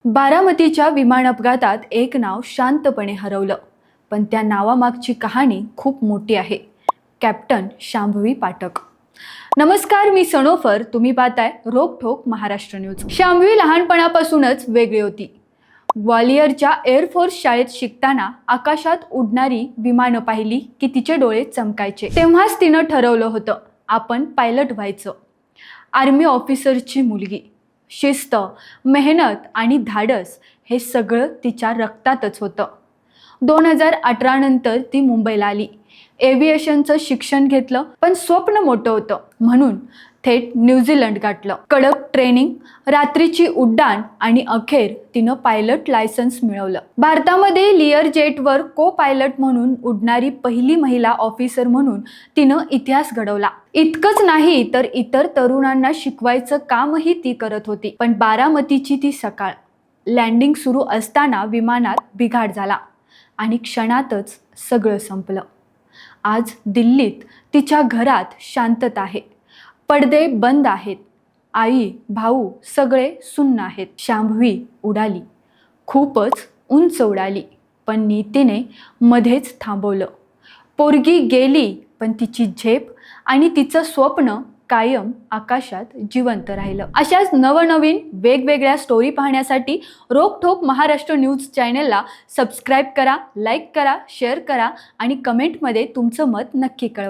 बारामतीच्या विमान अपघातात एक नाव शांतपणे हरवलं, पण त्या नावामागची कहाणी खूप मोठी आहे. कॅप्टन शांभवी पाठक. नमस्कार, मी सनोफर. तुम्ही पाहताय रोकठोक महाराष्ट्र न्यूज. शांभवी लहानपणापासूनच वेगळी होती. ग्वालियरच्या एअरफोर्स शाळेत शिकताना आकाशात उडणारी विमानं पाहिली की तिचे डोळे चमकायचे. तेव्हाच तिनं ठरवलं होतं, आपण पायलट व्हायचं. आर्मी ऑफिसरची मुलगी. शिस्त, मेहनत आणि धाडस हे सगळं तिच्या रक्तातच होतं. 2018 नंतर ती मुंबईला आली. एव्हिएशनचं शिक्षण घेतलं, पण स्वप्न मोठं होतं म्हणून थेट न्यूझीलंड गाठलं. कडक ट्रेनिंग, रात्रीची उड्डाण आणि अखेर तिनं पायलट लायसन्स मिळवलं. भारतामध्ये लिअर जेटवर को पायलट म्हणून उडणारी पहिली महिला ऑफिसर म्हणून तिनं इतिहास घडवला. इतकंच नाही तर इतर तरुणांना शिकवायचं कामही ती करत होती. पण बारामतीची ती सकाळ. लँडिंग सुरू असताना विमानात बिघाड झाला आणि क्षणातच सगळं संपलं. आज दिल्लीत तिच्या घरात शांतता आहे. पडदे बंद आहेत. आई, भाऊ सगळे सुन्न आहेत. शांभवी उडाली, खूपच उंच उडाली, पण नीतीने मध्येच थांबवलं. पोरगी गेली, पण तिची झेप आणि तिचं स्वप्न कायम आकाशात जिवंत राहिलं. अशाच नवनवीन वेगवेगळ्या स्टोरी पाहण्यासाठी रोकठोक महाराष्ट्र न्यूज चॅनलला सबस्क्राईब करा, लाईक करा, शेअर करा आणि कमेंटमध्ये तुमचं मत नक्की कळवा.